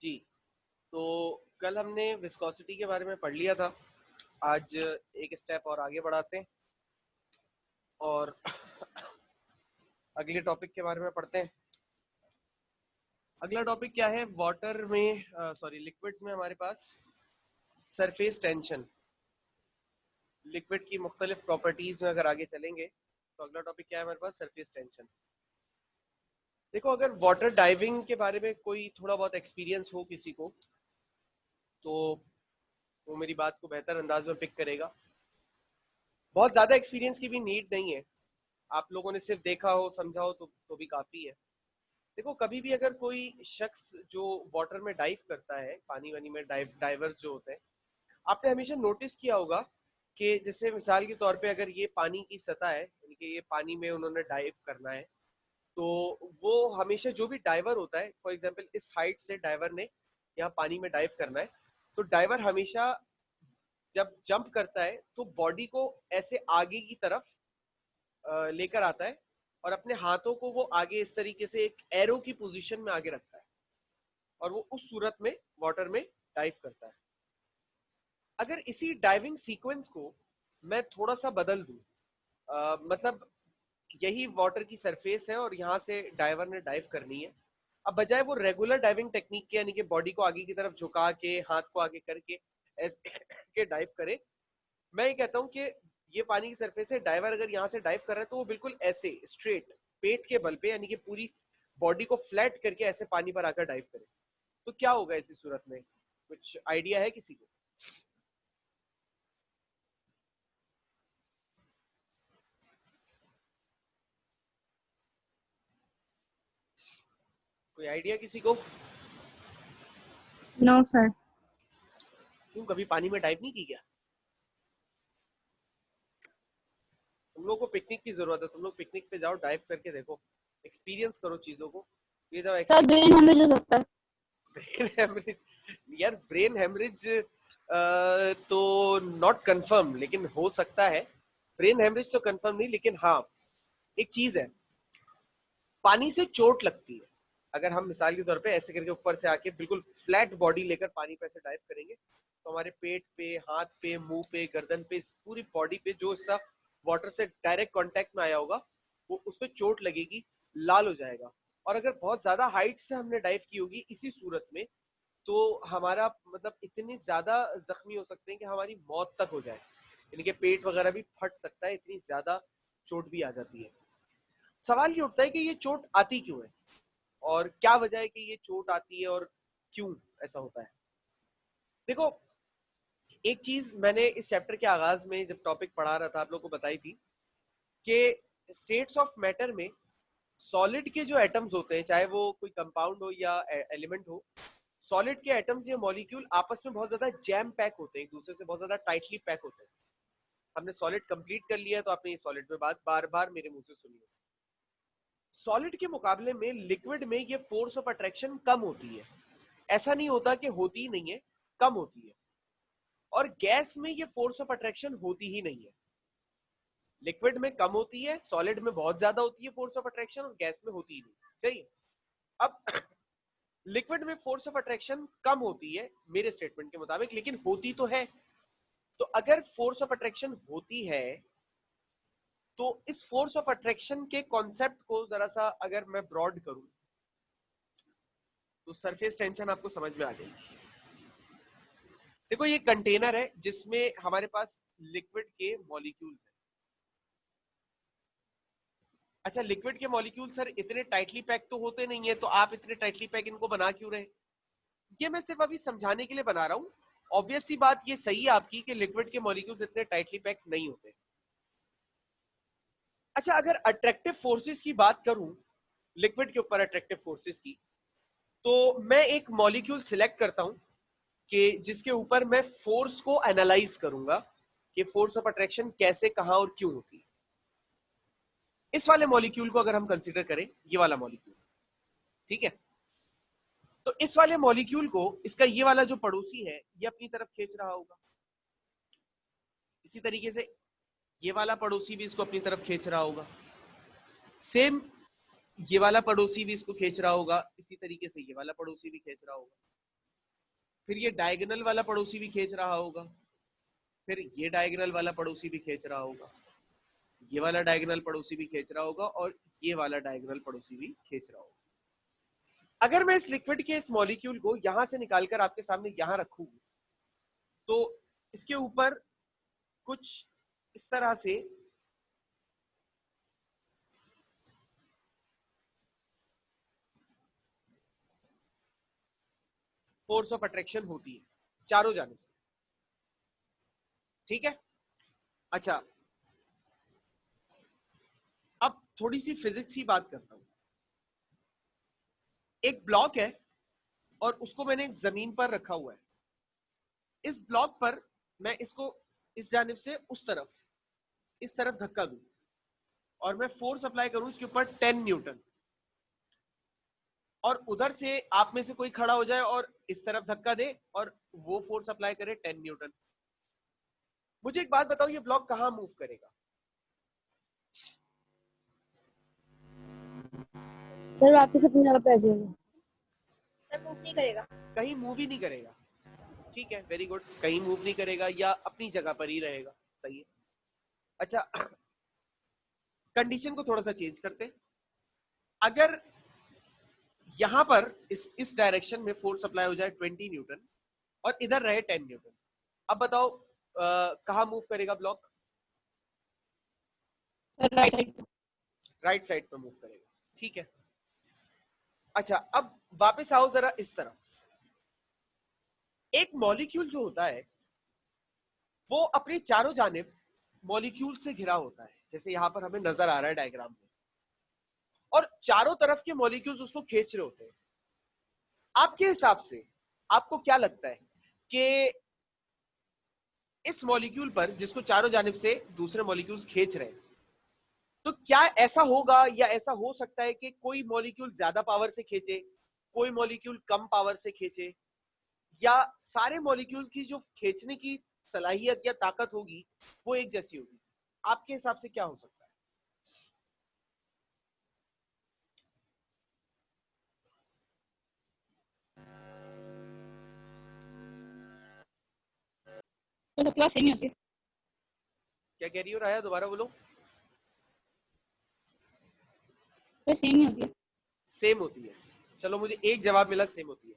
जी, तो कल हमने विस्कोसिटी के बारे में पढ़ लिया था। आज एक स्टेप और आगे बढ़ाते हैं और अगले टॉपिक के बारे में पढ़ते हैं। अगला टॉपिक क्या है? वाटर में सॉरी लिक्विड्स में हमारे पास सरफेस टेंशन। लिक्विड की मुख्तलिफ प्रॉपर्टीज में अगर आगे चलेंगे तो अगला टॉपिक क्या है हमारे पास? Surface tension. देखो, अगर वाटर डाइविंग के बारे में कोई थोड़ा बहुत एक्सपीरियंस हो किसी को, तो वो मेरी बात को बेहतर अंदाज में पिक करेगा। बहुत ज्यादा एक्सपीरियंस की भी नीड नहीं है। आप लोगों ने सिर्फ देखा हो, समझा हो तो भी काफी है। देखो, कभी भी अगर कोई शख्स जो वाटर में डाइव करता है, पानी वानी में डाइवर्स जो होते हैं, आपने हमेशा नोटिस किया होगा कि जैसे मिसाल के तौर पे अगर ये पानी की सतह है, यानी कि ये पानी में उन्होंने डाइव करना है, तो वो हमेशा जो भी डाइवर होता है, फॉर एग्जांपल इस हाइट से डाइवर ने यहाँ पानी में डाइव करना है, तो डाइवर हमेशा जब जंप करता है तो बॉडी को ऐसे आगे की तरफ लेकर आता है और अपने हाथों को वो आगे इस तरीके से एक एरो की पोजीशन में आगे रखता है और वो उस सूरत में वाटर में डाइव करता है। अगर इसी डाइविंग सीक्वेंस को मैं थोड़ा सा बदल दूं, मतलब यही वाटर की सरफेस है और यहाँ से डाइवर ने डाइव करनी है। अब बजाय वो रेगुलर डाइविंग टेक्निक के, यानी कि बॉडी को आगे की तरफ झुका के हाथ को आगे करके ऐसे के डाइव करे, मैं ये कहता हूँ कि ये पानी की सरफेस है, डाइवर अगर यहाँ से डाइव कर रहा है तो वो बिल्कुल ऐसे स्ट्रेट पेट के बल पे, यानी कि पूरी बॉडी को फ्लैट करके ऐसे पानी पर आकर डाइव करे। तो क्या होगा ऐसी सूरत में? कुछ आइडिया है किसी को? कोई आइडिया किसी को? No sir. क्यों, कभी पानी में डाइव नहीं की क्या? तुम लोग को पिकनिक की जरूरत है। तुम लोग पिकनिक पे जाओ, डाइव करके देखो, एक्सपीरियंस करो चीजों को। ये जब सर ब्रेन हेमरेज हो सकता है। Brain haemorrhage? यार, ब्रेन हेमरेज तो नॉट कंफर्म, लेकिन हो सकता है। ब्रेन हेमरेज तो कंफर्म नहीं, लेकिन हाँ, एक चीज है, पानी से चोट लगती है। अगर हम मिसाल के तौर पे ऐसे करके ऊपर से आके बिल्कुल फ्लैट बॉडी लेकर पानी पे ऐसे डाइव करेंगे, तो हमारे पेट पे, हाथ पे, मुंह पे, गर्दन पे, पूरी बॉडी पे जो हिस्सा वाटर से डायरेक्ट कांटेक्ट में आया होगा, वो उस पर चोट लगेगी, लाल हो जाएगा। और अगर बहुत ज्यादा हाइट से हमने डाइव की होगी इसी सूरत में, तो हमारा मतलब इतनी ज्यादा जख्मी हो सकते हैं कि हमारी मौत तक हो जाए, यानी कि पेट वगैरह भी फट सकता है, इतनी ज्यादा चोट भी आ जाती है। सवाल ये उठता है कि ये चोट आती क्यों है और क्या वजह है कि ये चोट आती है और क्यों ऐसा होता है। देखो, एक चीज मैंने इस चैप्टर के आगाज में जब टॉपिक पढ़ा रहा था आप लोग को बताई थी कि स्टेट्स ऑफ मैटर में सॉलिड के जो एटम्स होते हैं, चाहे वो कोई कंपाउंड हो या एलिमेंट हो, सॉलिड के एटम्स या मॉलिक्यूल आपस में बहुत ज्यादा जैम पैक होते हैं, एक दूसरे से बहुत ज्यादा टाइटली पैक होते हैं। हमने सॉलिड कंप्लीट कर लिया, तो आपने ये सॉलिड में बात बार बार मेरे मुंह से सुनी है। सॉलिड के मुकाबले में लिक्विड में ये फोर्स ऑफ अट्रैक्शन कम होती है। ऐसा नहीं होता कि होती ही नहीं है, कम होती है। और गैस में ये फोर्स ऑफ अट्रैक्शन होती ही नहीं है। लिक्विड में कम होती है, सॉलिड में बहुत ज्यादा होती है फोर्स ऑफ अट्रैक्शन, और गैस में होती ही नहीं। सही है। अब लिक्विड में फोर्स ऑफ अट्रैक्शन कम होती है मेरे स्टेटमेंट के मुताबिक, लेकिन होती तो है। तो अगर फोर्स ऑफ अट्रैक्शन होती है, तो इस फोर्स ऑफ अट्रैक्शन के कॉन्सेप्ट को जरा सा अगर मैं ब्रॉड करूं, तो सरफेस टेंशन आपको समझ में आ जाएगी। देखो, ये कंटेनर है जिसमें हमारे पास लिक्विड के मॉलिक्यूल्स हैं। अच्छा, लिक्विड के मॉलिक्यूल सर इतने टाइटली पैक तो होते नहीं है, तो आप इतने टाइटली पैक इनको बना क्यों रहे? ये मैं सिर्फ अभी समझाने के लिए बना रहा हूँ। ऑब्वियस सी बात ये सही है आपकी कि लिक्विड के मॉलिक्यूल्स इतने टाइटली पैक नहीं होते। अच्छा, अगर अट्रैक्टिव फोर्सेस की बात करूं, लिक्विड के ऊपर अट्रैक्टिव फोर्सेस की, तो मैं एक मॉलिक्यूल सिलेक्ट करता हूं कि जिसके ऊपर मैं फोर्स को एनालाइज करूंगा कि फोर्स ऑफ अट्रैक्शन कैसे, कहां और क्यों होती है। इस वाले मॉलिक्यूल को अगर हम कंसीडर करें, ये वाला मॉलिक्यूल, ठीक है, तो इस वाले मॉलिक्यूल को इसका ये वाला जो पड़ोसी है ये अपनी तरफ खींच रहा होगा। इसी तरीके से ये वाला पड़ोसी भी इसको अपनी तरफ खींच रहा होगा। सेम ये वाला पड़ोसी भी इसको खींच रहा होगा, इसी तरीके से ये वाला पड़ोसी भी खींच रहा होगा। फिर ये डायगोनल वाला पड़ोसी भी खींच रहा होगा, फिर ये डायगोनल वाला पड़ोसी भी खींच रहा होगा, ये वाला डायगोनल पड़ोसी भी खींच रहा होगा, और ये वाला डायगोनल पड़ोसी भी खींच रहा होगा। अगर मैं इस लिक्विड के इस मॉलिक्यूल को यहां से निकालकर आपके सामने यहां रखूं, तो इसके ऊपर कुछ इस तरह से फोर्स ऑफ अट्रैक्शन होती है चारों जानिब से, ठीक है। अच्छा, अब थोड़ी सी फिजिक्स की बात करता हूं। एक ब्लॉक है और उसको मैंने जमीन पर रखा हुआ है। इस ब्लॉक पर मैं इसको इस जानिब से उस तरफ, इस तरफ धक्का दूं और मैं फोर्स अप्लाई करूं इसके ऊपर 10 न्यूटन, और उधर से आप में से कोई खड़ा हो जाए और इस तरफ धक्का दे और वो फोर्स अप्लाई करे 10 न्यूटन। मुझे एक बात बताओ, ये ब्लॉक कहां मूव करेगा? सर वापस अपनी जगह पे आ जाएगा। सर मूव नहीं करेगा। कहीं मूव ही नहीं करेगा, ठीक है, वेरी गुड। कहीं मूव नहीं करेगा या अपनी जगह पर ही रहेगा, सही है। अच्छा, कंडीशन को थोड़ा सा चेंज करते हैं। अगर यहां पर इस डायरेक्शन में फोर्स अप्लाई हो जाए 20 न्यूटन और इधर रहे 10 न्यूटन, अब बताओ कहां मूव करेगा block? Right side. Right side पे मूव करेगा, ठीक है। अच्छा, अब वापस आओ जरा इस तरफ। एक मॉलिक्यूल जो होता है वो अपने चारों जानिब मॉलिक्यूल से घिरा होता है, जैसे यहां पर हमें नजर आ रहा है डायग्राम में, और चारों तरफ के मॉलिक्यूल्स उसको खींच रहे होते हैं। आपके हिसाब से आपको क्या लगता है कि इस मॉलिक्यूल पर, जिसको चारों जानिब से दूसरे मॉलिक्यूल्स खींच रहे हैं, तो क्या ऐसा होगा या ऐसा हो सकता है कि कोई मॉलिक्यूल ज्यादा पावर से खींचे, कोई मॉलिक्यूल कम पावर से खींचे, या सारे मॉलिक्यूल की जो खींचने की सलाहियत या ताकत होगी वो एक जैसी होगी? आपके हिसाब से क्या हो सकता है? तो सबके पास सेम ही होती है। क्या कह रही हो राया, दोबारा बोलो। तो सेम ही होती है। सेम होती है, चलो मुझे एक जवाब मिला, सेम होती है।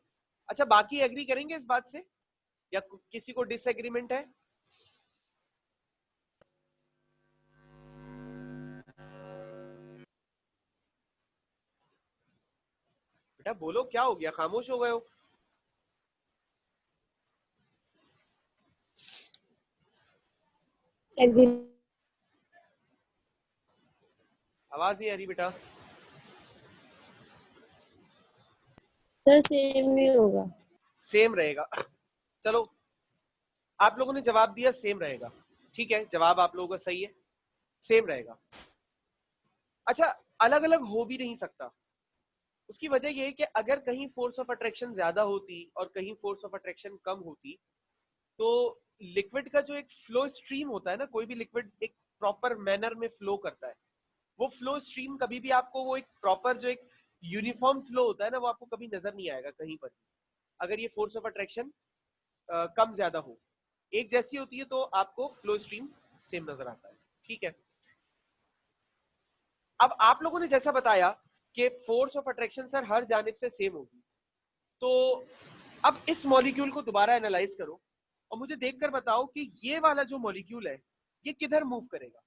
अच्छा, बाकी एग्री करेंगे इस बात से या किसी को डिसएग्रीमेंट है? बेटा बोलो, क्या हो गया, खामोश हो गए हो? एग्री। आवाज नहीं आ रही बेटा। सर सेम ही होगा। सेम रहेगा, चलो आप लोगों ने जवाब दिया सेम रहेगा, ठीक है, जवाब आप लोगों का सही है, सेम रहेगा। अच्छा, अलग अलग हो भी नहीं सकता। उसकी वजह यह है कि अगर कहीं फोर्स ऑफ अट्रैक्शन ज्यादा होती और कहीं फोर्स ऑफ अट्रैक्शन कम होती, तो लिक्विड का जो एक फ्लो स्ट्रीम होता है ना, कोई भी लिक्विड एक प्रॉपर मैनर में फ्लो करता है, वो फ्लो स्ट्रीम कभी भी आपको वो एक प्रॉपर जो एक यूनिफॉर्म फ्लो होता है ना, वो आपको कभी नजर नहीं आएगा कहीं पर, अगर ये फोर्स ऑफ अट्रैक्शन कम ज्यादा हो। एक जैसी होती है तो आपको फ्लो स्ट्रीम सेम नजर आता है, ठीक है। अब आप लोगों ने जैसा बताया कि फोर्स ऑफ अट्रैक्शन सर हर जानिब से सेम होगी, तो अब इस मॉलिक्यूल को दोबारा एनालाइज करो और मुझे देखकर बताओ कि ये वाला जो मॉलिक्यूल है ये किधर मूव करेगा,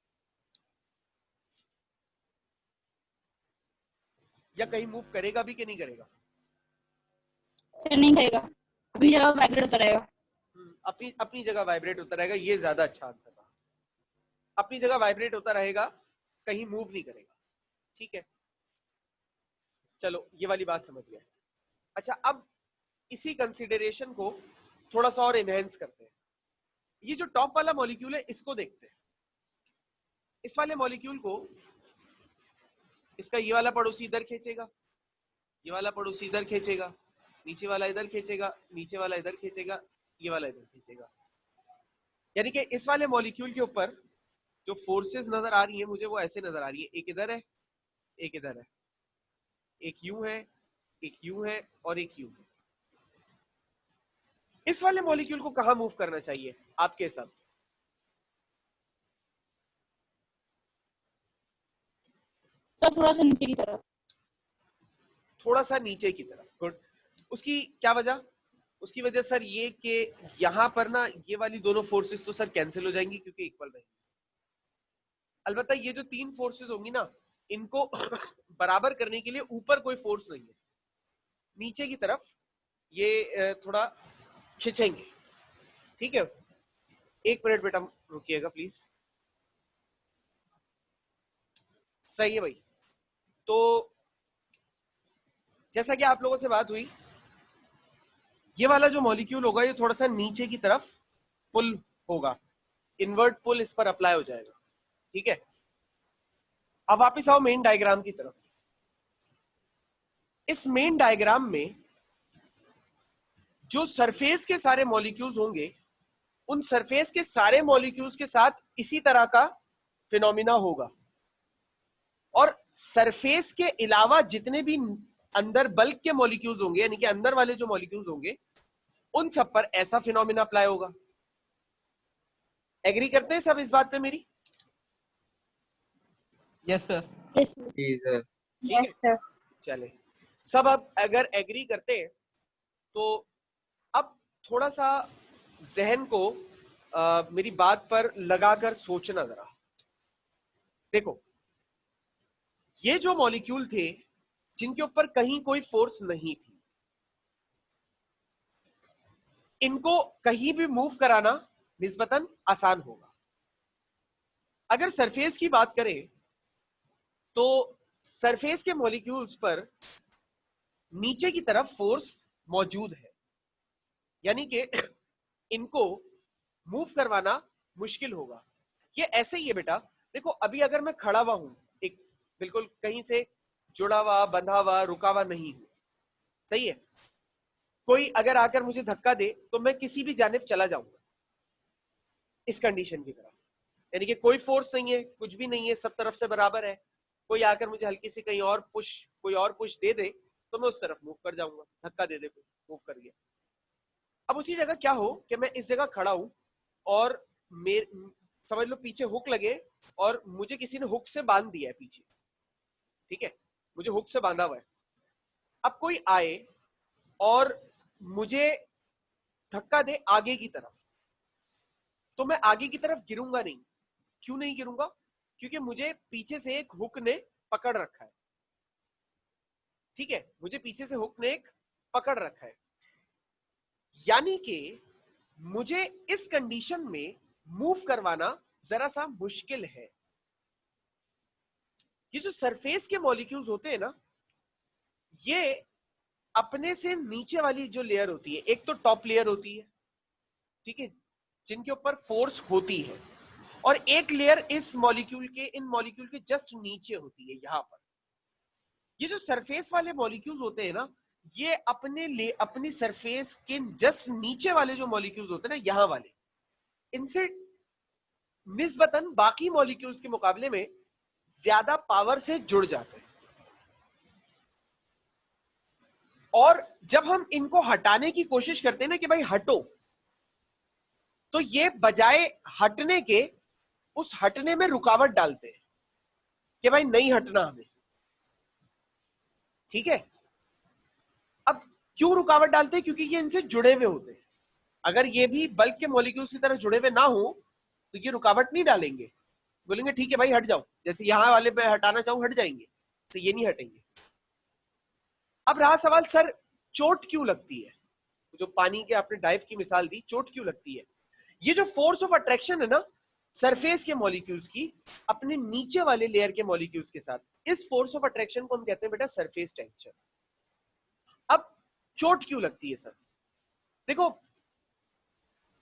या कहीं मूव करेगा भी कि नहीं करेगा? सर नहीं करेगा, अपनी जगह वाइब्रेट होता रहेगा। अपनी अपनी जगह वाइब्रेट होता रहेगा, ये ज्यादा अच्छा आंसर था। अपनी जगह वाइब्रेट होता रहेगा, कहीं मूव नहीं करेगा, ठीक है। चलो ये वाली बात समझ गए। अच्छा, अब इसी कंसिडरेशन को थोड़ा सा और एनहेंस करते हैं। ये जो टॉप वाला मॉलिक्यूल है इसको देखते हैं। इस वाले मॉलिक्यूल को इसका ये वाला पड़ोसी इधर खींचेगा, ये वाला पड़ोसी इधर खींचेगा, नीचे वाला इधर खींचेगा, नीचे वाला इधर खींचेगा, ये वाला इधर खींचेगा। यानी कि इस वाले मॉलिक्यूल के ऊपर जो फोर्सेस नजर आ रही है मुझे वो ऐसे नजर आ रही है, एक इधर है, एक इधर है, एक यूं है, एक यूं है और एक यूं है। इस वाले मॉलिक्यूल को कहां मूव करना चाहिए आपके हिसाब से? सर थोड़ा सा नीचे की तरफ। थोड़ा सा नीचे की तरफ। गुड। उसकी क्या वजह? उसकी वजह सर ये कि यहां पर ना ये वाली दोनों फोर्सेस तो सर कैंसिल हो जाएंगी क्योंकि इक्वल रहेंगी। अलबत्ता ये जो तीन फोर्सेस होंगी ना, इनको बराबर करने के लिए ऊपर कोई फोर्स नहीं है, नीचे की तरफ ये थोड़ा खिंचेंगे। ठीक है, एक मिनट बेटा रुकिएगा प्लीज। सही है भाई। तो जैसा कि आप लोगों से बात हुई, ये वाला जो मॉलिक्यूल होगा ये थोड़ा सा नीचे की तरफ पुल होगा, इनवर्ट पुल इस पर अप्लाई हो जाएगा। ठीक है, अब वापिस आओ मेन डायग्राम की तरफ। इस मेन डायग्राम में जो सरफेस के सारे मॉलिक्यूल्स होंगे, उन सरफेस के सारे मॉलिक्यूल्स के साथ इसी तरह का फिनोमिना होगा, और सरफेस के अलावा जितने भी अंदर बल्क के मॉलिक्यूल्स होंगे, यानी कि अंदर वाले जो मॉलिक्यूल्स होंगे, उन सब पर ऐसा फिनोमिना अप्लाई होगा। एग्री करते हैं सब इस बात पे मेरी? Yes sir. जी सर। Yes sir. चले सब, अब अगर एग्री करते हैं तो अब थोड़ा सा जहन को मेरी बात पर लगाकर सोचना जरा। देखो, ये जो मॉलिक्यूल थे जिनके ऊपर कहीं कोई फोर्स नहीं थी, इनको कहीं भी मूव कराना निस्बतन आसान होगा। अगर सरफेस की बात करें तो सरफेस के मॉलिक्यूल्स पर नीचे की तरफ फोर्स मौजूद है, यानी कि इनको मूव करवाना मुश्किल होगा। ये ऐसे ही है बेटा। देखो, अभी अगर मैं खड़ा हुआ हूं, एक बिल्कुल कहीं से जुड़ा हुआ, बंधा हुआ, रुका हुआ नहीं हूं, सही है, कोई अगर आकर मुझे धक्का दे तो मैं किसी भी जानिब चला जाऊंगा इस कंडीशन की तरफ, यानी कि कोई फोर्स नहीं है, कुछ भी नहीं है, सब तरफ से बराबर है। कोई आकर मुझे हल्की सी कहीं और कोई और पुश दे दे तो मैं उस तरफ मूव कर जाऊंगा, धक्का दे दे कोई, मूव कर गया। अब उसी जगह क्या हो कि मैं इस जगह खड़ा हूं और समझ लो पीछे हुक लगे और मुझे किसी ने हुक से बांध दिया है पीछे। ठीक है, मुझे हुक से बांधा हुआ है। अब कोई आए और मुझे धक्का दे आगे की तरफ, तो मैं आगे की तरफ गिरूंगा नहीं। क्यों नहीं गिरूंगा? क्योंकि मुझे पीछे से एक हुक ने पकड़ रखा है। ठीक है, मुझे पीछे से हुक ने एक पकड़ रखा है, यानी कि मुझे इस कंडीशन में मूव करवाना जरा सा मुश्किल है। ये जो सरफेस के मॉलिक्यूल्स होते हैं ना, ये अपने से नीचे वाली जो लेयर होती है, एक तो टॉप लेयर होती है, ठीक है, जिनके ऊपर फोर्स होती है, और एक लेयर इस मॉलिक्यूल के, इन मॉलिक्यूल के जस्ट नीचे होती है, यहां पर। ये जो सरफेस वाले मॉलिक्यूल्स होते हैं ना, ये अपनी सरफेस के जस्ट नीचे वाले जो मॉलिक्यूल्स होते हैं ना, यहां वाले, इनसे निस्बतन बाकी मॉलिक्यूल्स के मुकाबले में ज्यादा पावर से जुड़ जाते हैं। और जब हम इनको हटाने की कोशिश करते हैं ना कि भाई हटो, तो ये बजाय हटने के उस हटने में रुकावट डालते हैं कि भाई नहीं हटना हमें। ठीक है, अब क्यों रुकावट डालते हैं? क्योंकि ये इनसे जुड़े हुए होते हैं। अगर ये भी बल्क के मॉलिक्यूल्स की तरह जुड़े हुए ना हो तो ये रुकावट नहीं डालेंगे, बोलेंगे ठीक है भाई हट जाओ, जैसे यहां वाले पे हटाना चाहूं हट जाएंगे, तो ये नहीं हटेंगे। अब रहा सवाल, सर चोट क्यों लगती है? जो पानी के आपने डाइव की मिसाल दी, चोट क्यों लगती है? ये जो फोर्स ऑफ अट्रैक्शन है ना सरफेस के मॉलिक्यूल्स की अपने नीचे वाले लेयर के मॉलिक्यूल्स के साथ, इस फोर्स ऑफ अट्रैक्शन को हम कहते हैं बेटा सरफेस टेंशन। अब चोट क्यों लगती है सर? देखो,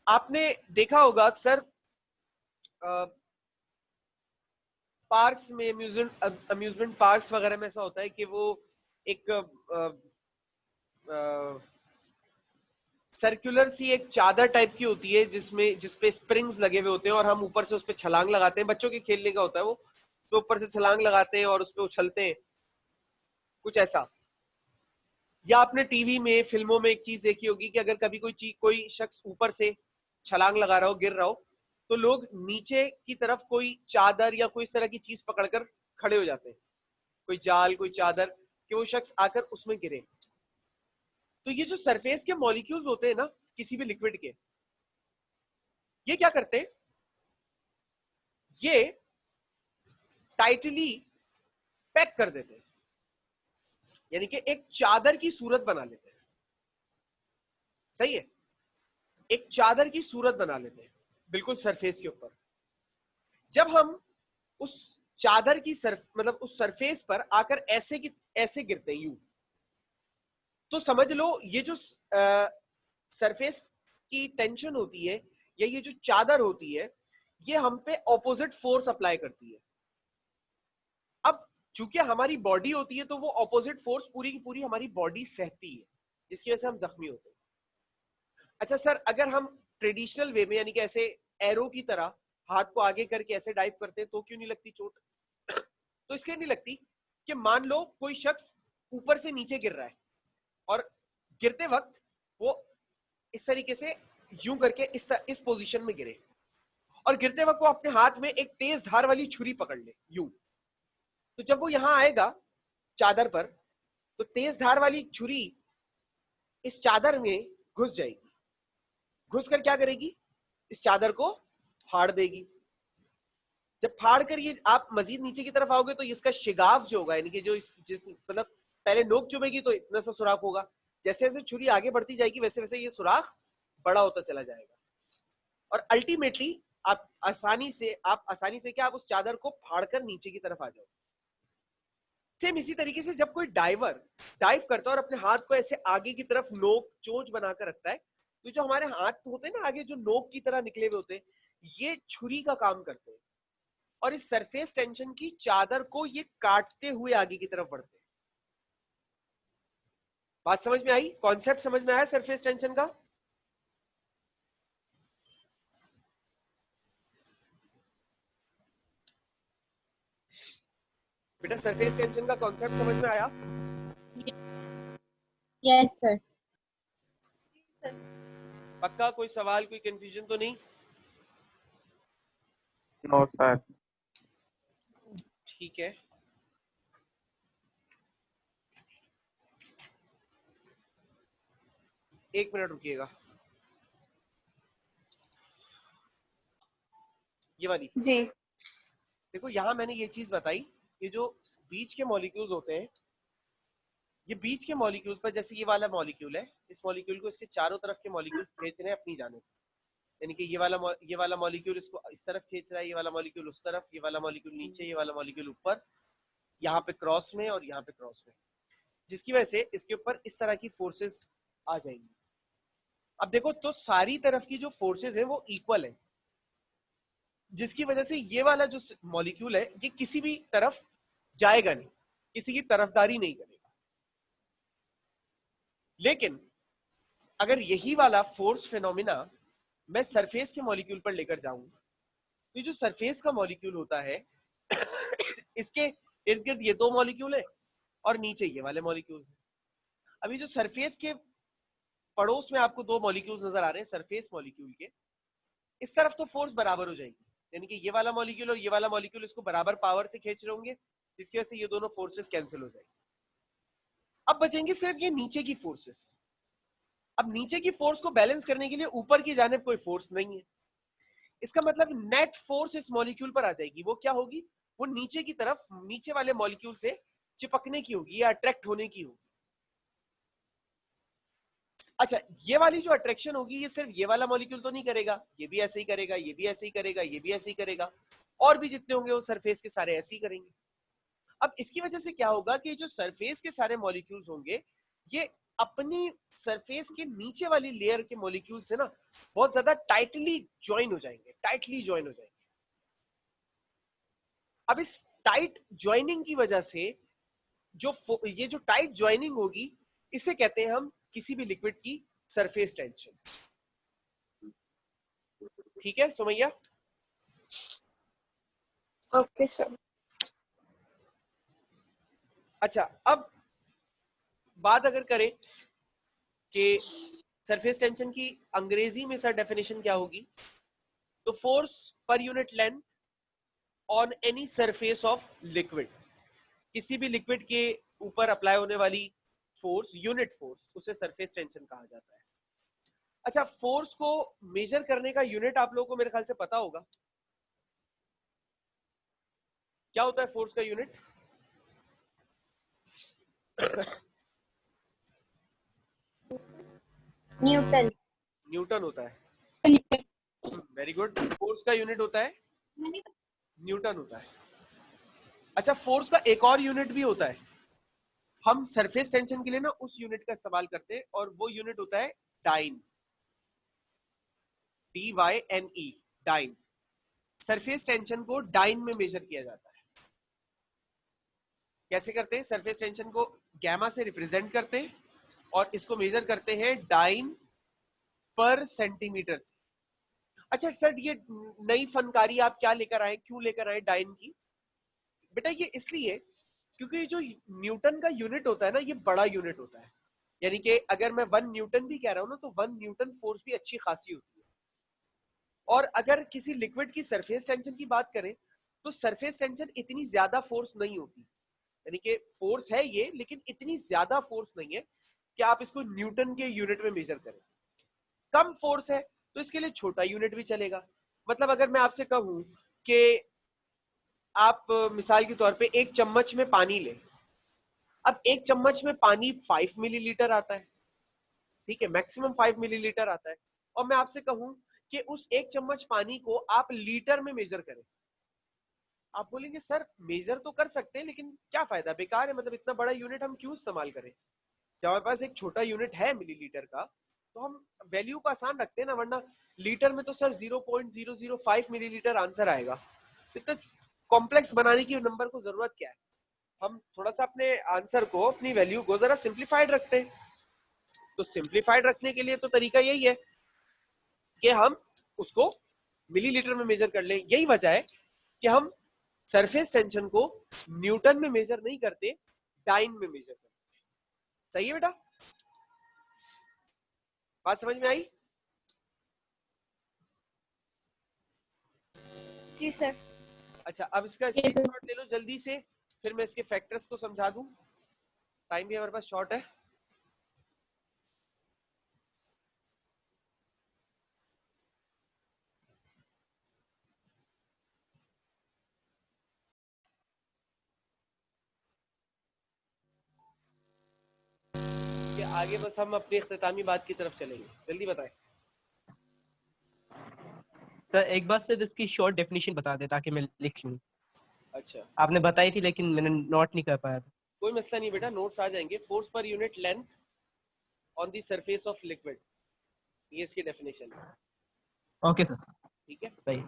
आपने देखा होगा अक्सर पार्क्स में, अम्यूजमेंट पार्क्स वगैरह में ऐसा होता है कि वो एक सर्कुलर सी एक चादर टाइप की होती है जिसपे स्प्रिंग्स लगे हुए होते हैं और हम ऊपर से उस पर छलांग लगाते हैं। बच्चों के खेलने का होता है वो, तो ऊपर से छलांग लगाते हैं और उस पर उछलते हैं, कुछ ऐसा। या आपने टीवी में, फिल्मों में एक चीज देखी होगी कि अगर कभी कोई शख्स ऊपर से छलांग लगा रहा हो, गिर रहा हो, तो लोग नीचे की तरफ कोई चादर या कोई इस तरह की चीज पकड़कर खड़े हो जाते हैं, कोई जाल, कोई चादर, कि वो शख्स आकर उसमें गिरे। तो ये जो सरफेस के मॉलिक्यूल्स होते हैं ना किसी भी लिक्विड के, ये क्या करते हैं, ये टाइटली पैक कर देते हैं, यानी कि एक चादर की सूरत बना लेते हैं। सही है, एक चादर की सूरत बना लेते हैं बिल्कुल सरफेस के ऊपर। जब हम उस चादर की मतलब उस सरफेस पर आकर ऐसे की ऐसे गिरते हैं यूं, तो समझ लो ये जो सरफेस की टेंशन होती है या ये जो चादर होती है, ये हम पे ऑपोजिट फोर्स अप्लाई करती है। अब चूंकि हमारी बॉडी होती है तो वो ऑपोजिट फोर्स पूरी की पूरी हमारी बॉडी सहती है, जिसकी वजह से हम जख्मी होते हैं। अच्छा सर, अगर हम ट्रेडिशनल वे में यानी कि ऐसे एरो की तरह हाथ को आगे करके ऐसे डाइव करते हैं तो क्यों नहीं लगती चोट? तो इसलिए नहीं लगती कि मान लो कोई शख्स ऊपर से नीचे गिर रहा है और गिरते वक्त वो इस तरीके से यूं करके इस पोजीशन में गिरे, और गिरते वक्त वो अपने हाथ में एक तेज धार वाली छुरी पकड़ ले यूं, तो जब वो यहां आएगा चादर पर, तो तेज धार वाली छुरी इस चादर में घुस जाएगी, घुसकर क्या करेगी, इस चादर को फाड़ देगी। जब फाड़ कर ये आप मजीद नीचे की तरफ आओगे तो इसका शिगाफ जो होगा, यानी कि जो मतलब पहले नोक चुभेगी तो इतना सा सुराख होगा, जैसे जैसे छुरी आगे बढ़ती जाएगी वैसे वैसे ये सुराख बड़ा होता चला जाएगा, और अल्टीमेटली आप आसानी से क्या, आप उस चादर को फाड़कर नीचे की तरफ आ जाओ। सेम इसी तरीके से जब कोई डाइव करता है और अपने हाथ को ऐसे आगे की तरफ नोक चोंच बनाकर रखता है, तो जो हमारे हाथ होते हैं ना आगे जो नोक की तरह निकले हुए होते हैं, ये छुरी का काम करते हैं, और इस सरफेस टेंशन की चादर को ये काटते हुए आगे की तरफ बढ़ते हैं। बात समझ में आई? कॉन्सेप्ट समझ में आया सरफेस टेंशन का? बेटा सरफेस टेंशन का कॉन्सेप्ट समझ में आया? Yes sir. सर पक्का? कोई सवाल, कोई कंफ्यूजन तो नहीं? No sir. ठीक है, एक मिनट रुकिएगा। ये वाली जी। देखो, यहां मैंने ये चीज बताई, ये जो बीच के मॉलिक्यूल्स होते हैं, ये बीच के मॉलिक्यूल पर, जैसे ये वाला मॉलिक्यूल है, इस मॉलिक्यूल को इसके चारों तरफ के मॉलिक्यूल्स खींच रहे हैं अपनी जानिब, यानी कि ये वाला मॉलिक्यूल इसको इस तरफ खींच रहा है, ये वाला मॉलिक्यूल उस तरफ, ये वाला मॉलिक्यूल नीचे, ये वाला मॉलिक्यूल ऊपर, यहाँ पे क्रॉस में और यहाँ पे क्रॉस में, जिसकी वजह से इसके ऊपर इस तरह की फोर्सेस आ जाएंगी। अब देखो, तो सारी तरफ की जो फोर्सेस है वो इक्वल है, जिसकी वजह से ये वाला जो मॉलिक्यूल है ये किसी भी तरफ जाएगा नहीं, किसी की तरफदारी नहीं करेगा। लेकिन अगर यही वाला फोर्स फिनोमिना मैं सरफेस के मॉलिक्यूल पर लेकर जाऊं, तो ये जो सरफेस का मॉलिक्यूल होता है इसके इर्द गिर्द ये दो मॉलिक्यूल है और नीचे ये वाले मॉलिक्यूल है। अभी जो सरफेस के पड़ोस में आपको दो मॉलिक्यूल्स नजर आ रहे हैं सरफेस मॉलिक्यूल के, इस तरफ तो फोर्स बराबर हो जाएगी, यानी कि ये वाला मॉलिक्यूल और ये वाला मॉलिक्यूल इसको बराबर पावर से खींच रहे होंगे, जिसकी वजह से ये दोनों फोर्सेस कैंसिल हो जाएंगी। अब बचेंगे सिर्फ ये नीचे की फोर्सेस। अब नीचे की फोर्स को बैलेंस करने के लिए ऊपर की जानिब कोई फोर्स नहीं है, इसका मतलब नेट फोर्स इस मॉलिक्यूल पर आ जाएगी। वो क्या होगी? वो नीचे की तरफ नीचे वाले मॉलिक्यूल से चिपकने की होगी या अट्रैक्ट होने की होगी। अच्छा, ये वाली जो अट्रैक्शन होगी ये सिर्फ ये वाला मॉलिक्यूल तो नहीं करेगा, ये भी ऐसे ही करेगा, ये भी ऐसे ही करेगा, ये भी ऐसे ही करेगा, और भी जितने होंगे वो सरफेस के सारे ऐसे ही करेंगे। अब इसकी वजह से क्या होगा कि जो सरफेस के सारे मॉलिक्यूल्स होंगे ये अपनी सरफेस के नीचे वाली लेयर के मॉलिक्यूल से ना बहुत ज्यादा टाइटली ज्वाइन हो जाएंगे। अब इस टाइट ज्वाइनिंग की वजह से ये जो टाइट ज्वाइनिंग होगी, इसे कहते हैं हम किसी भी लिक्विड की सरफेस टेंशन। ठीक है सुमैया? Okay sir. अच्छा, अब बात अगर करें कि सरफेस टेंशन की अंग्रेजी में सर डेफिनेशन क्या होगी, तो force per unit length on any surface of liquid, किसी भी लिक्विड के ऊपर अप्लाई होने वाली फोर्स, यूनिट फोर्स, उसे सरफेस टेंशन कहा जाता है। अच्छा, फोर्स को मेजर करने का यूनिट आप लोगों को मेरे ख्याल से पता होगा, क्या होता है फोर्स का यूनिट? न्यूटन। न्यूटन होता है। Very good. फोर्स का यूनिट होता है न्यूटन होता है। अच्छा, फोर्स का एक और यूनिट भी होता है, हम सरफेस टेंशन के लिए ना उस यूनिट का इस्तेमाल करते हैं, और वो यूनिट होता है dyne, DYNE, dyne. Surface tension को डाइन में मेजर किया जाता है। कैसे करते हैं? सरफेस टेंशन को गैमा से रिप्रेजेंट करते हैं और इसको मेजर करते हैं डाइन पर सेंटीमीटर से। अच्छा सर, ये नई फनकारी आप क्या लेकर आए, क्यों लेकर आए डाइन की? बेटा ये इसलिए क्योंकि जो न्यूटन का यूनिट होता है ना, ये बड़ा यूनिट होता है। यानी कि अगर मैं 1 न्यूटन भी कह रहा हूं ना, तो 1 न्यूटन फोर्स भी अच्छी खासी होती है। और अगर किसी लिक्विड की सरफेस टेंशन की बात करें, तो सरफेस टेंशन इतनी ज्यादा फोर्स नहीं होती, यानी कि फोर्स है ये, लेकिन इतनी ज्यादा फोर्स नहीं है कि आप इसको न्यूटन के यूनिट में मेजर करें। कम फोर्स है तो इसके लिए छोटा यूनिट भी चलेगा। मतलब अगर मैं आपसे कहूं कि आप मिसाल के तौर पे एक चम्मच में पानी लें, अब एक चम्मच में पानी 5 मिलीलीटर आता है, ठीक है, मैक्सिमम 5 मिलीलीटर आता है, और मैं आपसे कहूं कि उस एक चम्मच पानी को आप लीटर में मेजर करें, आप बोलेंगे सर मेजर तो कर सकते हैं लेकिन क्या फायदा, बेकार है, मतलब इतना बड़ा यूनिट हम क्यों इस्तेमाल करें, जब हमारे पास एक छोटा यूनिट है मिलीलीटर का, तो हम वैल्यू को आसान रखते हैं ना, वरना लीटर में तो सर 0.005 मिलीलीटर आंसर आएगा। इतना कॉम्प्लेक्स बनाने की नंबर को जरूरत क्या है? हम थोड़ा सा अपने आंसर को, अपनी वैल्यू को जरा सिंप्लीफाइड रखते हैं। तो सिंप्लीफाइड रखने के लिए तो तरीका यही है कि हम उसको मिलीलीटर में मेजर कर लें। यही वजह है कि हम सरफेस टेंशन को न्यूटन में मेजर नहीं करते, डाइन में मेजर करते। सही है बेटा? बात समझ में आई? जी सर। अच्छा, अब इसका स्क्रीनशॉट ले लो जल्दी से, फिर मैं इसके फैक्टर्स को समझा दूं, टाइम भी हमारे पास शॉर्ट है। कि आगे बस हम अपनी इख्तितामी बात की तरफ चलेंगे, जल्दी बताएं। सर एक बार सिर्फ इसकी शॉर्ट डेफिनेशन बता दे ताकि मैं लिख लूं। अच्छा, आपने बताई थी लेकिन मैंने नोट नहीं कर पाया था। कोई मसला नहीं बेटा, नोट्स आ जाएंगे। Force per unit length on the surface of liquid, ये इसकी डेफिनेशन है। ओके सर, ठीक है, सही।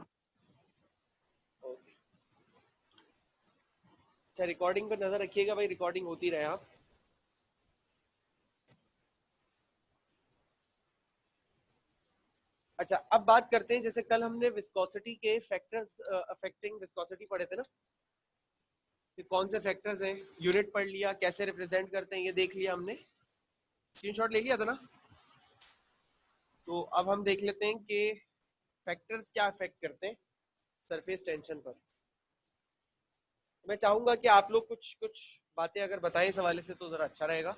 ओके। अच्छा, रिकॉर्डिंग पर नजर रखिएगा भाई, रिकॉर्डिंग होती रहे। आप अच्छा, अब बात करते हैं, जैसे कल हमने विस्कोसिटी के फैक्टर्स अफेक्टिंग विस्कोसिटी पढ़े थे ना, कि कौन से फैक्टर्स हैं, यूनिट पढ़ लिया, कैसे रिप्रेजेंट करते हैं ये देख लिया हमने, स्क्रीनशॉट ले लिया था ना। तो अब हम देख लेते हैं कि फैक्टर्स क्या अफेक्ट करते हैं सरफेस टेंशन पर। मैं चाहूंगा कि आप लोग कुछ कुछ बातें अगर बताएं इस हवाले से तो जरा अच्छा रहेगा।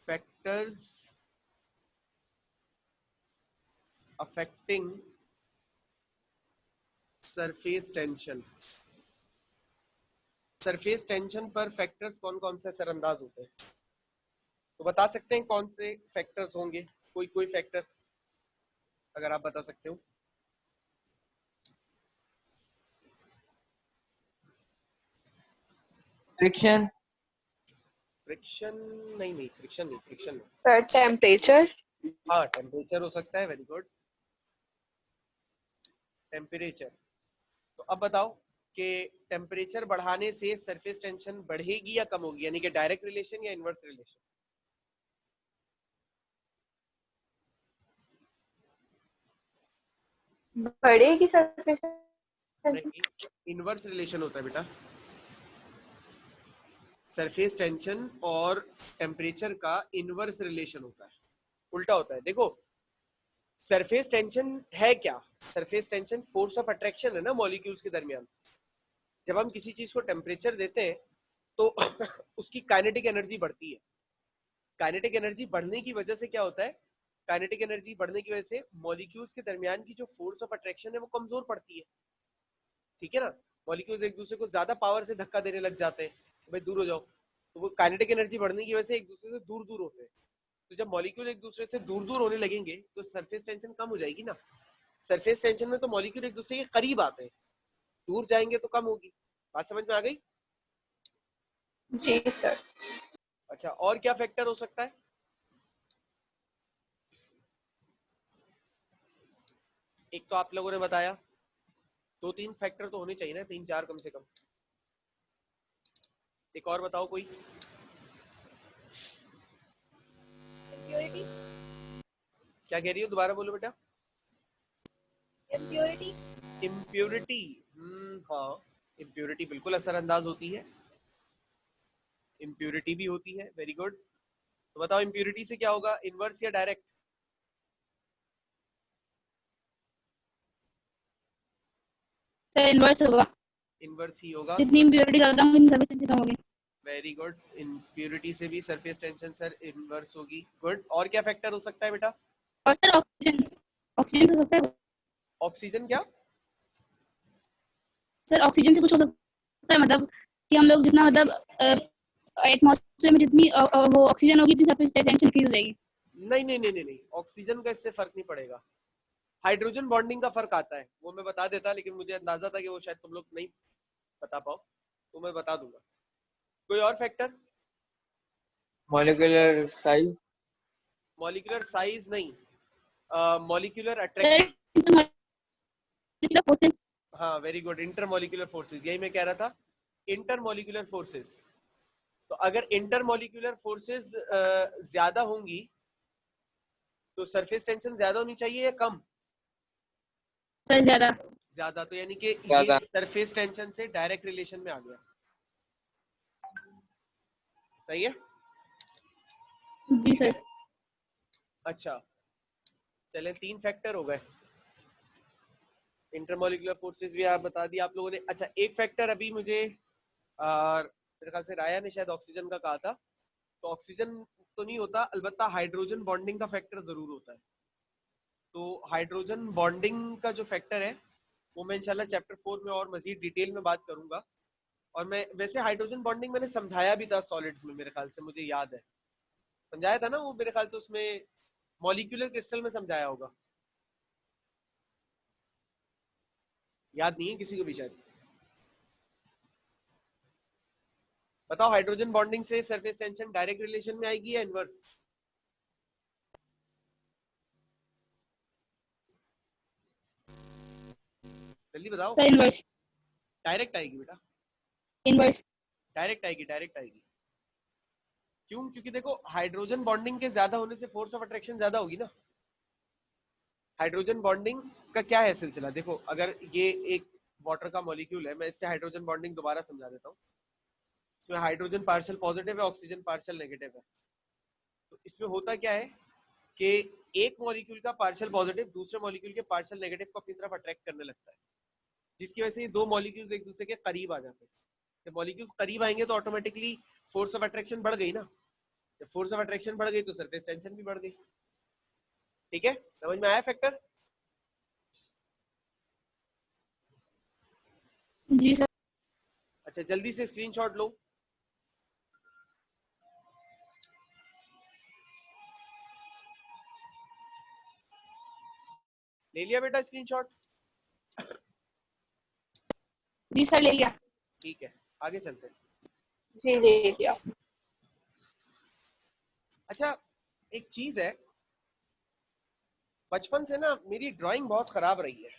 Factors affecting surface tension, surface tension पर फैक्टर्स कौन कौन से असरअंदाज होते हैं, तो बता सकते हैं कौन से फैक्टर्स होंगे? कोई कोई फैक्टर अगर आप बता सकते हो। फ्रिक्शन। फ्रिक्शन? नहीं नहीं, फ्रिक्शन नहीं, फ्रिक्शन नहीं। Sir temperature. हाँ, टेम्परेचर हो सकता है, वेरी गुड, टेम्परेचर। तो अब बताओ कि टेम्परेचर बढ़ाने से सरफेस टेंशन बढ़ेगी या कम होगी, यानी कि डायरेक्ट रिलेशन या इनवर्स रिलेशन? बढ़ेगी सरफेस। नहीं, इनवर्स रिलेशन होता है बेटा। सरफेस टेंशन और टेम्परेचर का इनवर्स रिलेशन होता है, उल्टा होता है। देखो सरफेस टेंशन है क्या, surface tension force of attraction है ना मॉलिक्यूल्स के दरमियान। जब हम किसी चीज को टेम्परेचर देते हैं तो उसकी काइनेटिक एनर्जी बढ़ती है। काइनेटिक एनर्जी बढ़ने की वजह से क्या होता है, काइनेटिक एनर्जी बढ़ने की वजह से मॉलिक्यूल्स के दरमियान की जो फोर्स ऑफ अट्रैक्शन है वो कमजोर पड़ती है, ठीक है ना। मॉलिक्यूल्स एक दूसरे को ज्यादा पावर से धक्का देने लग जाते हैं, तो भाई दूर हो जाओ, तो वो काइनेटिक एनर्जी बढ़ने की वजह से एक दूसरे से दूर दूर होते हैं। तो जब मॉलिक्यूल एक दूसरे से दूर दूर होने लगेंगे तो सरफेस टेंशन कम हो जाएगी ना। सरफेस टेंशन में तो मॉलिक्यूल एक दूसरे के करीब आते हैं, दूर जाएंगे तो कम होगी। बात समझ में आ गई? जी सर। अच्छा, और क्या फैक्टर हो सकता है? एक तो आप लोगों ने बताया, दो तीन फैक्टर तो होने चाहिए ना, तीन चार कम से कम। एक और बताओ कोई। इम्प्योरिटी। क्या कह रही हो, दोबारा बोलो बेटा। इम्प्योरिटी। इम्प्योरिटी, हाँ इम्प्योरिटी बिल्कुल असरअंदाज होती है, इम्प्योरिटी भी होती है। Very good. तो बताओ इम्प्योरिटी से क्या होगा, इनवर्स या डायरेक्ट? सर इनवर्स होगा, इनवर्स ही होगा। जितनी इम्प्योरिटी ज्यादा होगी उतनी सरफेस टेंशन कम होगी। वेरी गुड, इम्प्योरिटी से भी सरफेस टेंशन सर इनवर्स होगी। गुड। और क्या फैक्टर हो सकता है बेटा? और सर ऑक्सीजन, ऑक्सीजन हो सकता है। ऑक्सीजन क्या? सर ऑक्सीजन से कुछ हो सकता है, मतलब कि हम लोग जितना मतलब एटमॉस्फेयर में जितनी वो ऑक्सीजन होगी उतनी सरफेस टेंशन इंक्रीज हो जाएगी। नहीं नहीं नहीं नहीं नहीं, ऑक्सीजन का इससे फर्क नहीं पड़ेगा। हाइड्रोजन बॉन्डिंग का फर्क आता है, वो मैं बता देता, लेकिन मुझे अंदाजा था कि वो शायद तुम लोग नहीं बता पाओ, तो मैं बता दूंगा। कोई और factor? Molecular size. Molecular size नहीं, molecular sir attraction. Intermolecular forces. हाँ वेरी गुड, इंटरमॉलिक्यूलर फोर्सेस, यही मैं कह रहा था, इंटरमॉलिक्यूलर फोर्सेस। तो अगर इंटरमॉलिक्यूलर फोर्सेस ज्यादा होंगी तो सरफेस टेंशन ज्यादा होनी चाहिए या कम? सर ज्यादा। ज्यादा, तो यानी कि ये ज्यादा। सरफेस टेंशन से डायरेक्ट रिलेशन में आ गया। सही है। जी सर। अच्छा चले, तीन फैक्टर हो गए, इंटरमॉलिक्यूलर फोर्सेस भी आप बता दिया आप लोगों ने। अच्छा एक फैक्टर अभी मुझे मेरे ख्याल से राया ने शायद ऑक्सीजन का कहा था, तो ऑक्सीजन तो नहीं होता, अलबत्ता हाइड्रोजन बॉन्डिंग का फैक्टर जरूर होता है। तो हाइड्रोजन बॉन्डिंग का जो फैक्टर है वो मैं इंशाल्लाह चैप्टर 4 में और मजीद डिटेल में बात करूंगा। और मैं वैसे हाइड्रोजन बॉन्डिंग मैंने समझाया भी था सॉलिड्स में, मेरे ख्याल से मुझे याद है, समझाया था ना वो, मेरे ख्याल से उसमें मॉलिक्यूलर क्रिस्टल में समझाया होगा, याद नहीं है किसी को भी शायद। बताओ हाइड्रोजन बॉन्डिंग से सरफेस टेंशन डायरेक्ट रिलेशन में आएगी या इनवर्स? जल्दी बताओ। Sir inverse. डायरेक्ट आएगी बेटा, इनवर्स। डायरेक्ट आएगी, डायरेक्ट आएगी। क्यों? क्योंकि देखो हाइड्रोजन बॉन्डिंग के ज्यादा होने से फोर्स ऑफ अट्रैक्शन ज्यादा होगी ना। हाइड्रोजन बॉन्डिंग का क्या है सिलसिला, देखो अगर ये एक वाटर का मॉलिक्यूल है, मैं इससे हाइड्रोजन बॉन्डिंग दोबारा समझा देता हूँ। इसमें हाइड्रोजन पार्शियल पॉजिटिव है, ऑक्सीजन पार्शियल नेगेटिव है। तो इसमें होता क्या है कि एक मॉलिक्यूल का पार्शियल पॉजिटिव दूसरे मॉलिक्यूल के पार्शियल नेगेटिव को अपनी तरफ अट्रैक्ट करने लगता है, जिसकी वजह से ये दो मॉलिक्यूल्स एक दूसरे के करीब आ जाते हैं। जब मॉलिक्यूल्स करीब आएंगे तो ऑटोमेटिकली फोर्स ऑफ अट्रैक्शन बढ़ गई ना, जब फोर्स ऑफ अट्रैक्शन बढ़ गई तो सरफेस टेंशन भी बढ़ गई। ठीक है, समझ में आया फैक्टर? जी सर। अच्छा जल्दी से स्क्रीनशॉट लो। ले लिया बेटा स्क्रीनशॉट? जी सर ले लिया। ठीक है, आगे चलते हैं। जी ले लिया। अच्छा एक चीज है, बचपन से ना मेरी ड्राइंग बहुत खराब रही है,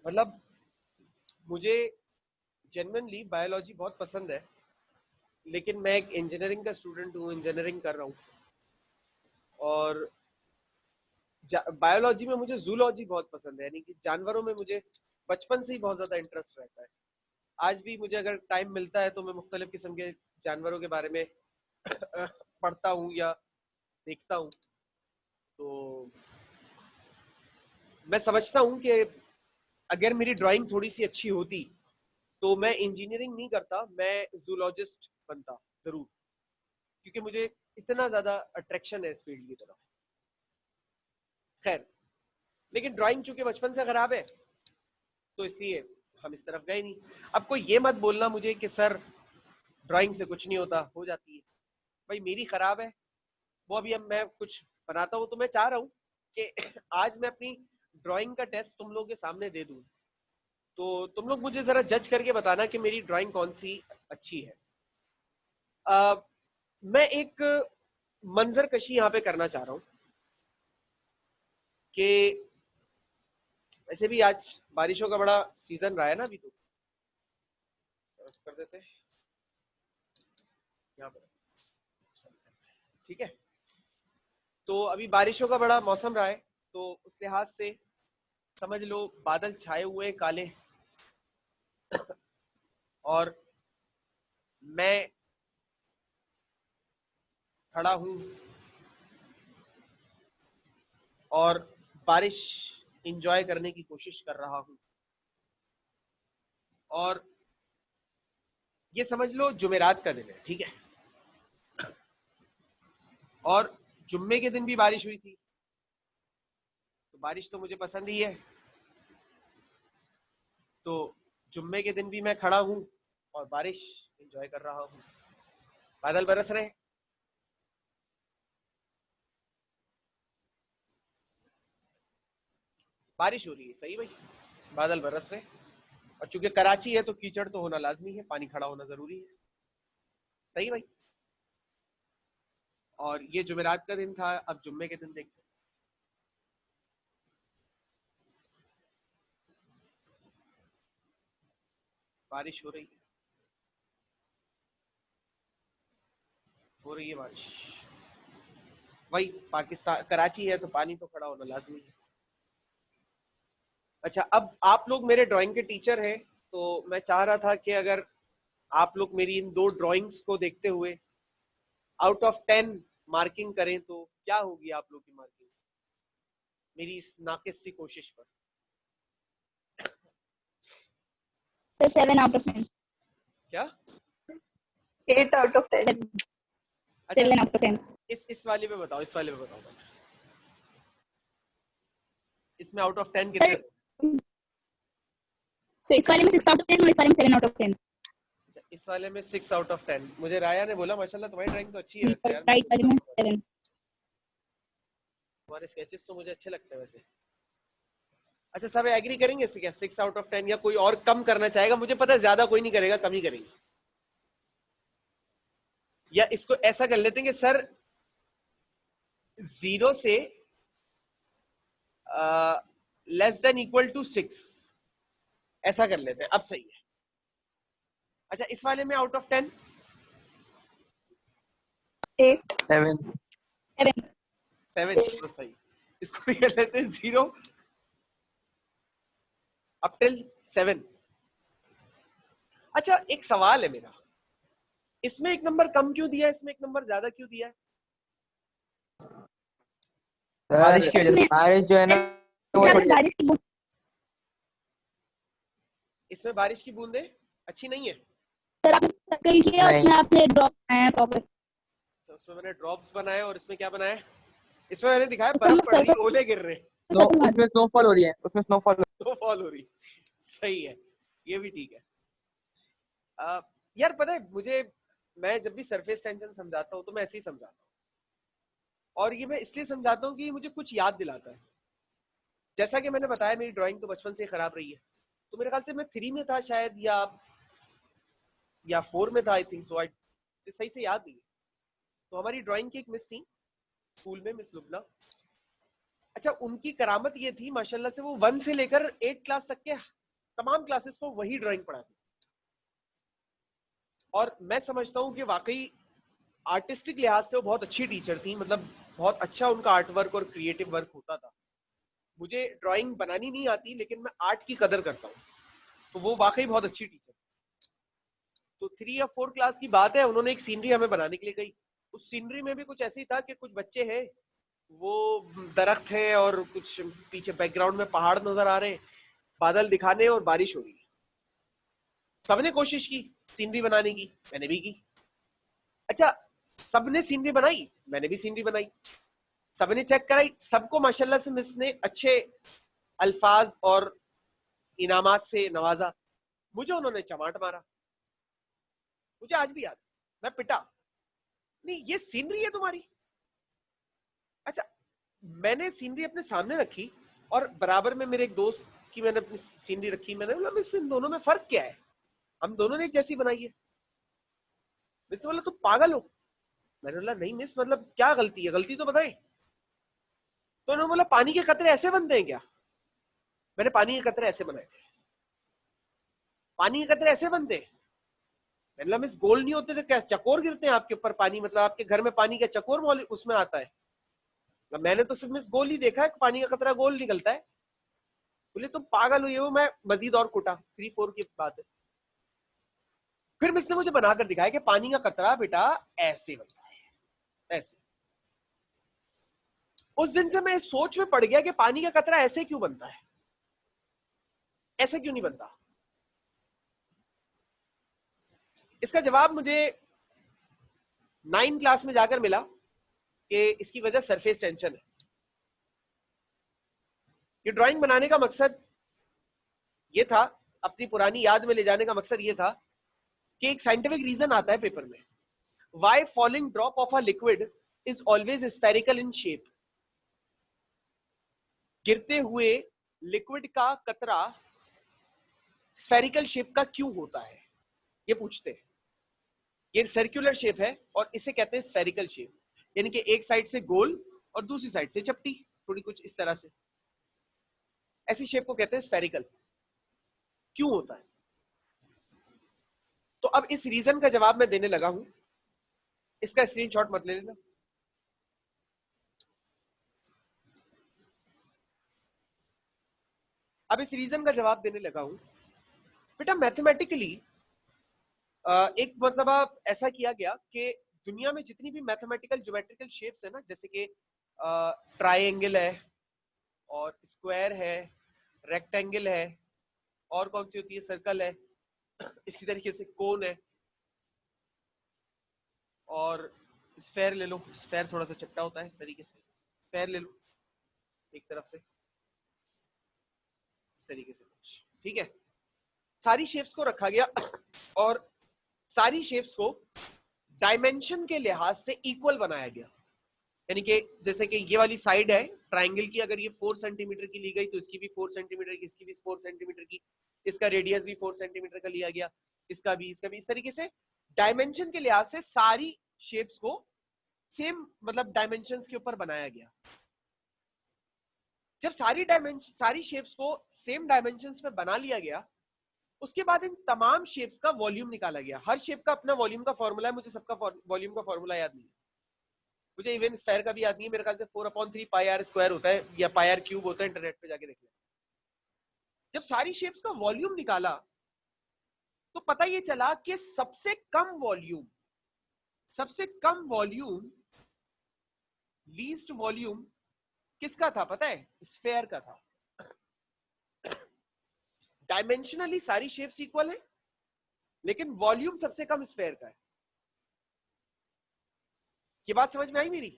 मतलब मुझे जेन्युइनली बायोलॉजी बहुत पसंद है, लेकिन मैं एक इंजीनियरिंग का स्टूडेंट हूँ, इंजीनियरिंग कर रहा हूँ, और बायोलॉजी में मुझे जूलॉजी बहुत पसंद है, यानी कि जानवरों में मुझे बचपन से ही बहुत ज्यादा इंटरेस्ट रहता है। आज भी मुझे अगर टाइम मिलता है तो मैं मुख्तलिफ किस्म के जानवरों के बारे में पढ़ता हूँ या देखता हूँ। तो मैं समझता हूँ कि अगर मेरी ड्राइंग थोड़ी सी अच्छी होती तो मैं इंजीनियरिंग नहीं करता, मैं जूलॉजिस्ट बनता जरूर, क्योंकि मुझे इतना ज्यादा अट्रैक्शन है इस फील्ड की तरफ। खैर, लेकिन ड्राइंग चूंकि बचपन से खराब है तो इसलिए हम इस तरफ गए नहीं। अब कोई ये मत बोलना मुझे कि सर ड्राइंग से कुछ नहीं होता, हो जाती है। भाई मेरी खराब है वो, अभी अब मैं कुछ बनाता हूँ तो मैं चाह रहा हूँ कि आज मैं अपनी ड्राइंग का टेस्ट तुम लोगों के सामने दे दूँ, तो तुम लोग मुझे जरा जज करके बताना कि मेरी ड्राइंग कौन सी अच्छी है। मैं एक मंजर कशी यहाँ पे करना चाह रहा हूँ कि वैसे भी आज बारिशों का बड़ा सीजन रहा है ना, अभी तो कर देते हैं यहाँ पर, ठीक है। तो अभी बारिशों का बड़ा मौसम रहा है, तो उस लिहाज से समझ लो बादल छाए हुए काले, और मैं खड़ा हूं और बारिश एंजॉय करने की कोशिश कर रहा हूं। और ये समझ लो जुमेरात का दिन है, ठीक है। और जुम्मे के दिन भी बारिश हुई थी, तो बारिश तो मुझे पसंद ही है। तो जुम्मे के दिन भी मैं खड़ा हूं और बारिश एंजॉय कर रहा हूं। बादल बरस रहे, बारिश हो रही है, सही भाई, बादल बरस रहे। और चूंकि कराची है तो कीचड़ तो होना लाजमी है, पानी खड़ा होना जरूरी है, सही भाई। और ये जुमेरात का दिन था, अब जुम्मे के दिन देखते हैं। बारिश हो रही है बारिश। वही पाकिस्तान कराची है तो पानी तो खड़ा होना लाजमी है। अच्छा, अब आप लोग मेरे ड्राइंग के टीचर हैं, तो मैं चाह रहा था कि अगर आप लोग मेरी इन दो ड्राइंग्स को देखते हुए आउट ऑफ 10 मार्किंग करें तो क्या होगी आप लोग की मार्किंग मेरी इस नाकिस सी कोशिश पर? Sir 7 out of 10। क्या? 8 out of 10. अच्छा 7 आउट ऑफ 10। इस वाले में बताओ, इस वाले में बताओ, इसमें आउट ऑफ 10 कितने? इस वाले में 6 आउट ऑफ 10 और इस वाले में 7 आउट ऑफ 10। अच्छा, इस वाले में 6 आउट ऑफ 10। मुझे राया ने बोला माशाल्लाह तुम्हारी ड्राइंग तो अच्छी है वैसे यार। राइट वाले में 7। तुम्हारे स्केचेस तो मुझे अच्छे लगते हैं वैसे। अच्छा, सब एग्री करेंगे इससे क्या 6 आउट ऑफ 10, या कोई और कम करना चाहेगा? मुझे पता है ज्यादा कोई नहीं करेगा, कम ही करेंगे। या इसको ऐसा कर लेते हैं कि सर 0 से लेस देन इक्वल टू 6, ऐसा कर लेते हैं, अब सही है। अच्छा, इस वाले में आउट ऑफ 10 8. 7 तो सही। इसको भी कर लेते हैं 0 अप टिल 7। अच्छा, एक सवाल है मेरा, इसमें एक नंबर कम क्यों दिया है, इसमें एक नंबर ज्यादा क्यों दिया है? बारिश की वजह से। बारिश जो है ना वो थोड़ी बारिश की बूंद इसमें बारिश की बूंदें अच्छी नहीं है, सर आपने सर्कल किया, नहीं। उसमें आपने ड्रॉप बनाया प्रॉपर। तो उसमें मैंने ड्रॉप्स बनाए, और इसमें क्या बनाया? इसमें मैंने दिखाया बर्फ पड़ रही, ओले गिर रहे, उसमें स्नोफॉल हो रही है, उसमें स्नोफॉल तो फॉल हो रही। सही है, ये भी ठीक है। यार पता है मुझे, मैं जब भी सरफेस टेंशन समझाता हूँ तो मैं ऐसे ही समझाता हूँ, और ये मैं इसलिए समझाता हूँ कि मुझे कुछ याद दिलाता है। जैसा कि मैंने बताया मेरी ड्राइंग तो बचपन से खराब रही है, तो मेरे ख्याल से मैं 3 में था शायद, या 4 में था, आई थिंक सो। सही से याद नहीं है। तो हमारी ड्राइंग की एक मिस थी स्कूल में, मिस लुबना। अच्छा, उनकी करामत ये थी माशाल्लाह से, वो 1 से लेकर 8 क्लास तक के तमाम क्लासेस को वही ड्राइंग पढ़ाती। और मैं समझता हूँ कि वाकई आर्टिस्टिक लिहाज से वो बहुत अच्छी टीचर थी, मतलब बहुत अच्छा उनका आर्ट वर्क और क्रिएटिव वर्क होता था। मुझे ड्राइंग बनानी नहीं आती, लेकिन मैं आर्ट की कदर करता हूँ, तो वो वाकई बहुत अच्छी टीचर। तो 3 या 4 क्लास की बात है, उन्होंने एक सीनरी हमें बनाने के लिए कही। उस सीनरी में भी कुछ ऐसे ही था कि कुछ बच्चे हैं, वो दरख्त है और कुछ पीछे बैकग्राउंड में पहाड़ नजर आ रहे हैं, बादल दिखाने और बारिश हो रही है। सबने कोशिश की सीनरी बनाने की, मैंने भी की। अच्छा, सबने सीनरी बनाई, मैंने भी सीनरी बनाई, सबने चेक कराई, सबको माशाल्लाह से मिस ने अच्छे अल्फाज और इनामात से नवाजा। मुझे उन्होंने चमाट मारा, मुझे आज भी याद, मैं पिटा, नहीं ये सीनरी है तुम्हारी। अच्छा, मैंने सीनरी अपने सामने रखी और बराबर में मेरे एक दोस्त की मैंने अपनी सीनरी रखी। मैंने बोला मिस इन दोनों में फर्क क्या है, हम दोनों ने एक जैसी बनाई है। मिस ने बोला तुम पागल हो। मैंने बोला नहीं मिस, मतलब क्या गलती है, गलती तो बताएं। तो उन्होंने बोला पानी के कतरे ऐसे बनते हैं क्या। मैंने पानी के कतरे ऐसे बनाए थे। पानी के कतरे ऐसे बनते हैं। मैंने बोला मिस गोल नहीं होते तो क्या चकोर गिरते हैं आपके ऊपर पानी, मतलब आपके घर में पानी का चकोर उसमें आता है। मैंने तो सिर्फ मिस गोल ही देखा है, पानी का कतरा गोल निकलता है। बोले तुम पागल हो ये वो। मैं मजीद और कुटा, 3-4 की बात है। फिर मिस ने मुझे बनाकर दिखाया कि पानी का कतरा बेटा ऐसे बनता है, ऐसे। उस दिन से मैं इस सोच में पड़ गया कि पानी का कतरा ऐसे क्यों बनता है, ऐसे क्यों नहीं बनता। इसका जवाब मुझे 9 क्लास में जाकर मिला कि इसकी वजह सरफेस टेंशन है। ये ड्राइंग बनाने का मकसद ये था, अपनी पुरानी याद में ले जाने का मकसद ये था कि एक साइंटिफिक रीजन आता है पेपर में, why falling drop of a liquid is always spherical in shape. गिरते हुए लिक्विड का कतरा स्फेरिकल शेप का क्यों होता है, ये पूछते हैं। ये सर्कुलर शेप है और इसे कहते हैं स्फेरिकल शेप, यानी कि एक साइड से गोल और दूसरी साइड से चपटी, थोड़ी कुछ इस तरह से, ऐसी शेप को कहते हैं स्फेरिकल। क्यों होता है? तो अब इस रीजन का जवाब मैं देने लगा हूं, इसका स्क्रीनशॉट मत ले लेना। अब इस रीजन का जवाब देने लगा हूं बेटा। मैथमेटिकली एक मरतबा ऐसा किया गया कि दुनिया में जितनी भी मैथमेटिकल ज्योमेट्रिकल शेप्स है ना, जैसे कि ट्राइंगल है और स्क्वायर है, रेक्टेंगल है, और कौन सी होती है, सर्कल है, इसी तरीके से कोन है, और स्फेयर ले लो। स्फेयर थोड़ा सा चट्टा होता है, इस तरीके से स्फेयर ले लो एक तरफ से, इस तरीके से कुछ, ठीक है। सारी शेप्स को रखा गया और सारी शेप्स को डायमेंशन के लिहाज से इक्वल बनाया गया। यानी कि जैसे कि ये वाली साइड है ट्राइंगल की, अगर ये 4 सेंटीमीटर की ली गई तो इसकी भी 4 सेंटीमीटर की, इसकी भी 4 सेंटीमीटर की, इसका रेडियस भी 4 सेंटीमीटर का लिया गया, इसका भी, इसका भी। इस तरीके से डायमेंशन के लिहाज से सारी शेप्स को सेम मतलब डायमेंशंस के ऊपर बनाया गया। जब सारी शेप्स को सेम डायमेंशंस पे बना लिया गया, उसके बाद इन तमाम शेप्स का वॉल्यूम निकाला गया। हर शेप का अपना वॉल्यूम का फॉर्मूला है, मुझे सबका वॉल्यूम का फॉर्मूला याद नहीं है। मुझे इवन स्फेयर का भी याद नहीं है, मेरे ख्याल से 4/3 पाई आर स्क्वायर होता है या पाई आर क्यूब होता है, इंटरनेट पे जाके देख लें। जब सारी शेप्स का वॉल्यूम निकाला तो पता ये चला कि सबसे कम वॉल्यूम लीस्ट वॉल्यूम किसका था पता है? स्फेयर का था। डायमेंशनली सारी शेप्स इक्वल है, लेकिन वॉल्यूम सबसे कम स्फेयर का है। ये बात समझ में आई मेरी?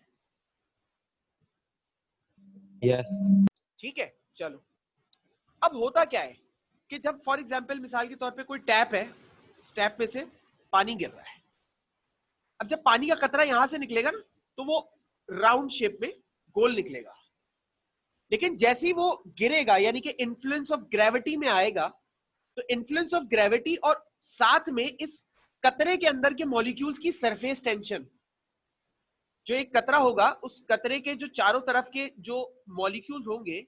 यस। ठीक है, चलो। अब होता क्या है कि जब फॉर एग्जांपल मिसाल के तौर पे कोई टैप है, टैप में से पानी गिर रहा है। अब जब पानी का कतरा यहां से निकलेगा ना, तो वो राउंड शेप में गोल निकलेगा। लेकिन जैसे ही वो गिरेगा, यानी कि इन्फ्लुएंस ऑफ ग्रेविटी में आएगा, तो इन्फ्लुएंस ऑफ ग्रेविटी और साथ में इस कतरे के अंदर के मॉलिक्यूल्स की सरफेस टेंशन, जो एक कतरा होगा, उस कतरे के जो चारों तरफ के जो मॉलिक्यूल्स होंगे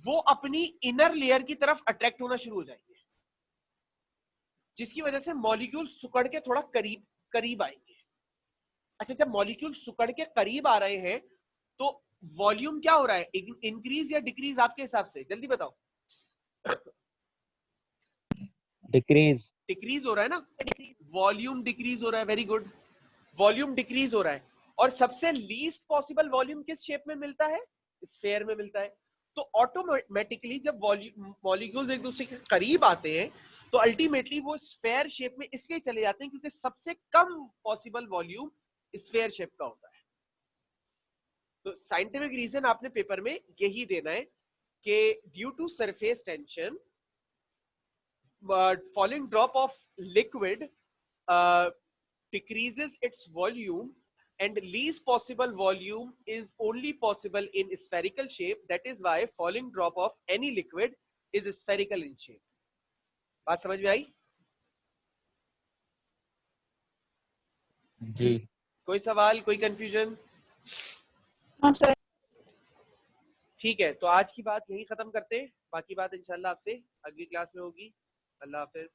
वो अपनी इनर लेयर की तरफ अट्रैक्ट होना शुरू हो जाएंगे, जिसकी वजह से मॉलिक्यूल सुकड़ के थोड़ा करीब आएंगे। अच्छा, जब मॉलिक्यूल सुकड़ के करीब आ रहे हैं तो वॉल्यूम क्या हो रहा है, इंक्रीज या डिक्रीज आपके हिसाब से? जल्दी बताओ। डिक्रीज डिक्रीज हो रहा है ना, वॉल्यूम डिक्रीज हो रहा है, वेरी गुड, वॉल्यूम डिक्रीज हो रहा है। और सबसे लीस्ट पॉसिबल वॉल्यूम किस शेप में मिलता है? स्फेयर में मिलता है। तो ऑटोमेटिकली जब मॉलिक्यूल्स एक दूसरे के करीब आते हैं तो अल्टीमेटली वो स्फेयर शेप में इसलिए चले जाते हैं क्योंकि सबसे कम पॉसिबल वॉल्यूम स्फेयर शेप का होता है। तो साइंटिफिक रीजन आपने पेपर में यही देना है कि due to surface tension falling drop of liquid decreases its volume and least possible volume is only possible in spherical shape. That is why falling drop of any liquid is spherical in shape. बात समझ में आई? जी। कोई सवाल, कोई confusion? हाँ sir. ठीक है, तो आज की बात यही खत्म करते हैं, बाकी बात इंशाल्लाह आपसे अगली क्लास में होगी। अल्लाह हाफिज।